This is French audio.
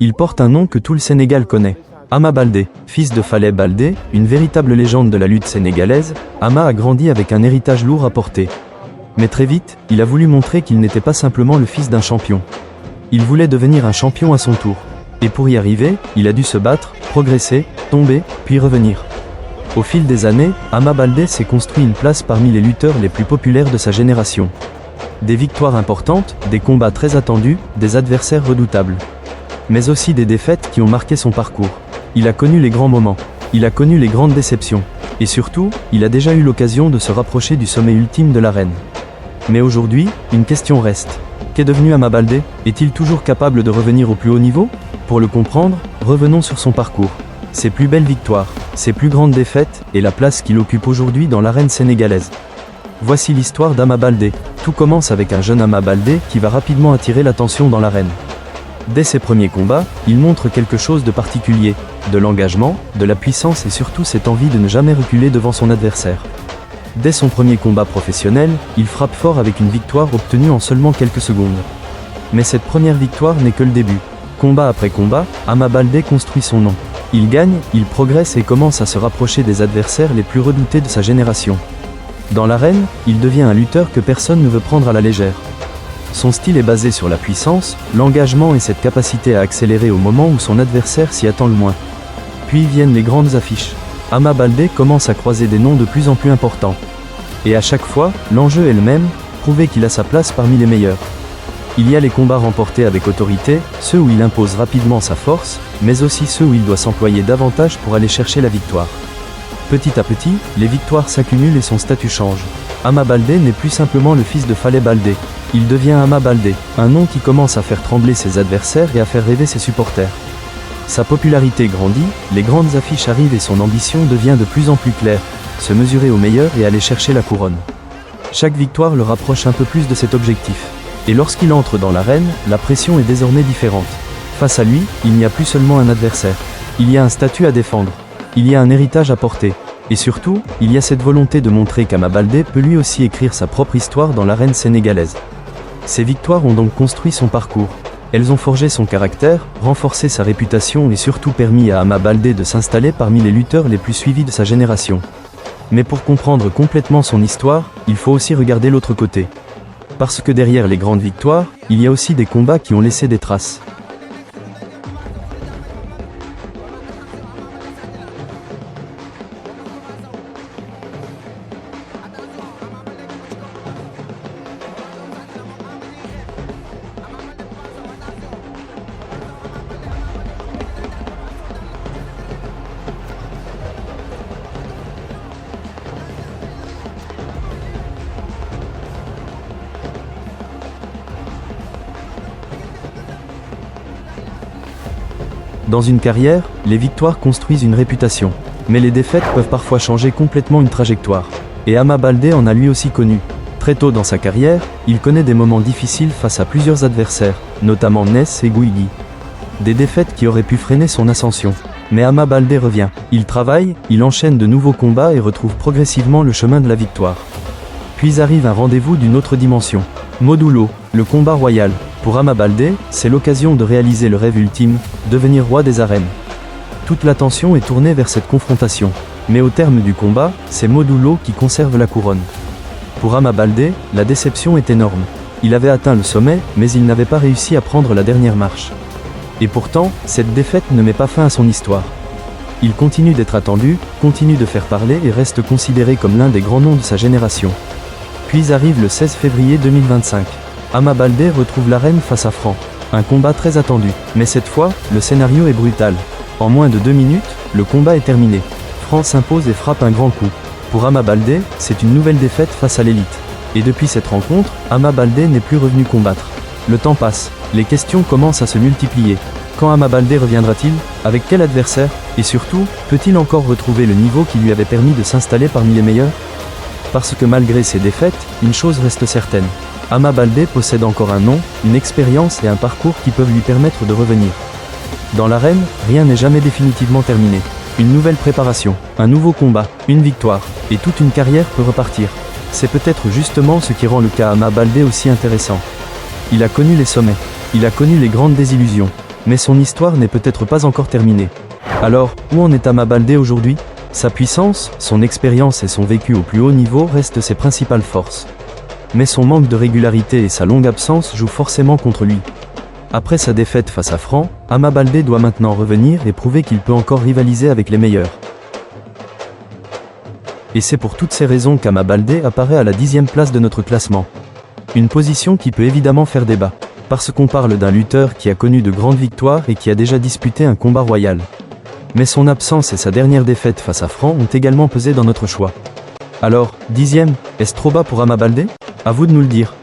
Il porte un nom que tout le Sénégal connaît. Ama Baldé, fils de Fallé Baldé, une véritable légende de la lutte sénégalaise, Ama a grandi avec un héritage lourd à porter. Mais très vite, il a voulu montrer qu'il n'était pas simplement le fils d'un champion. Il voulait devenir un champion à son tour. Et pour y arriver, il a dû se battre, progresser, tomber, puis revenir. Au fil des années, Ama Baldé s'est construit une place parmi les lutteurs les plus populaires de sa génération. Des victoires importantes, des combats très attendus, des adversaires redoutables. Mais aussi des défaites qui ont marqué son parcours. Il a connu les grands moments. Il a connu les grandes déceptions. Et surtout, il a déjà eu l'occasion de se rapprocher du sommet ultime de l'arène. Mais aujourd'hui, une question reste. Qu'est devenu Ama Baldé? Est-il toujours capable de revenir au plus haut niveau? Pour le comprendre, revenons sur son parcours. Ses plus belles victoires, ses plus grandes défaites, et la place qu'il occupe aujourd'hui dans l'arène sénégalaise. Voici l'histoire d'Ama Baldé. Tout commence avec un jeune Ama Baldé qui va rapidement attirer l'attention dans l'arène. Dès ses premiers combats, il montre quelque chose de particulier, de l'engagement, de la puissance et surtout cette envie de ne jamais reculer devant son adversaire. Dès son premier combat professionnel, il frappe fort avec une victoire obtenue en seulement quelques secondes. Mais cette première victoire n'est que le début. Combat après combat, Ama Baldé construit son nom. Il gagne, il progresse et commence à se rapprocher des adversaires les plus redoutés de sa génération. Dans l'arène, il devient un lutteur que personne ne veut prendre à la légère. Son style est basé sur la puissance, l'engagement et cette capacité à accélérer au moment où son adversaire s'y attend le moins. Puis viennent les grandes affiches. Ama Baldé commence à croiser des noms de plus en plus importants. Et à chaque fois, l'enjeu est le même, prouver qu'il a sa place parmi les meilleurs. Il y a les combats remportés avec autorité, ceux où il impose rapidement sa force, mais aussi ceux où il doit s'employer davantage pour aller chercher la victoire. Petit à petit, les victoires s'accumulent et son statut change. Ama Baldé n'est plus simplement le fils de Fallé Baldé. Il devient Ama Baldé, un nom qui commence à faire trembler ses adversaires et à faire rêver ses supporters. Sa popularité grandit, les grandes affiches arrivent et son ambition devient de plus en plus claire, se mesurer au meilleur et aller chercher la couronne. Chaque victoire le rapproche un peu plus de cet objectif. Et lorsqu'il entre dans l'arène, la pression est désormais différente. Face à lui, il n'y a plus seulement un adversaire. Il y a un statut à défendre. Il y a un héritage à porter. Et surtout, il y a cette volonté de montrer qu'Ama Baldé peut lui aussi écrire sa propre histoire dans l'arène sénégalaise. Ces victoires ont donc construit son parcours. Elles ont forgé son caractère, renforcé sa réputation et surtout permis à Ama Baldé de s'installer parmi les lutteurs les plus suivis de sa génération. Mais pour comprendre complètement son histoire, il faut aussi regarder l'autre côté. Parce que derrière les grandes victoires, il y a aussi des combats qui ont laissé des traces. Dans une carrière, les victoires construisent une réputation. Mais les défaites peuvent parfois changer complètement une trajectoire. Et Ama Baldé en a lui aussi connu. Très tôt dans sa carrière, il connaît des moments difficiles face à plusieurs adversaires, notamment Ness et Guigui. Des défaites qui auraient pu freiner son ascension. Mais Ama Baldé revient. Il travaille, il enchaîne de nouveaux combats et retrouve progressivement le chemin de la victoire. Puis arrive un rendez-vous d'une autre dimension. Modulo, le combat royal. Pour Ama Baldé, c'est l'occasion de réaliser le rêve ultime, devenir roi des arènes. Toute l'attention est tournée vers cette confrontation. Mais au terme du combat, c'est Modulo qui conserve la couronne. Pour Ama Baldé, la déception est énorme. Il avait atteint le sommet, mais il n'avait pas réussi à prendre la dernière marche. Et pourtant, cette défaite ne met pas fin à son histoire. Il continue d'être attendu, continue de faire parler et reste considéré comme l'un des grands noms de sa génération. Puis arrive le 16 février 2025. Ama Baldé retrouve l'arène face à Franc. Un combat très attendu. Mais cette fois, le scénario est brutal. En moins de 2 minutes, le combat est terminé. Franc s'impose et frappe un grand coup. Pour Ama Baldé, c'est une nouvelle défaite face à l'élite. Et depuis cette rencontre, Ama Baldé n'est plus revenu combattre. Le temps passe, les questions commencent à se multiplier. Quand Ama Baldé reviendra-t-il? Avec quel adversaire? Et surtout, peut-il encore retrouver le niveau qui lui avait permis de s'installer parmi les meilleurs? Parce que malgré ses défaites, une chose reste certaine. Ama Baldé possède encore un nom, une expérience et un parcours qui peuvent lui permettre de revenir. Dans l'arène, rien n'est jamais définitivement terminé. Une nouvelle préparation, un nouveau combat, une victoire, et toute une carrière peut repartir. C'est peut-être justement ce qui rend le cas Ama Baldé aussi intéressant. Il a connu les sommets, il a connu les grandes désillusions, Mais son histoire n'est peut-être pas encore terminée. Alors, où en est Ama Baldé aujourd'hui? Sa puissance, son expérience et son vécu au plus haut niveau restent ses principales forces. Mais son manque de régularité et sa longue absence jouent forcément contre lui. Après sa défaite face à Franc, Ama Baldé doit maintenant revenir et prouver qu'il peut encore rivaliser avec les meilleurs. Et c'est pour toutes ces raisons qu'Ama Baldé apparaît à la 10e place de notre classement. Une position qui peut évidemment faire débat, parce qu'on parle d'un lutteur qui a connu de grandes victoires et qui a déjà disputé un combat royal. Mais son absence et sa dernière défaite face à Franc ont également pesé dans notre choix. Alors, 10e, est-ce trop bas pour Ama Baldé? À vous de nous le dire.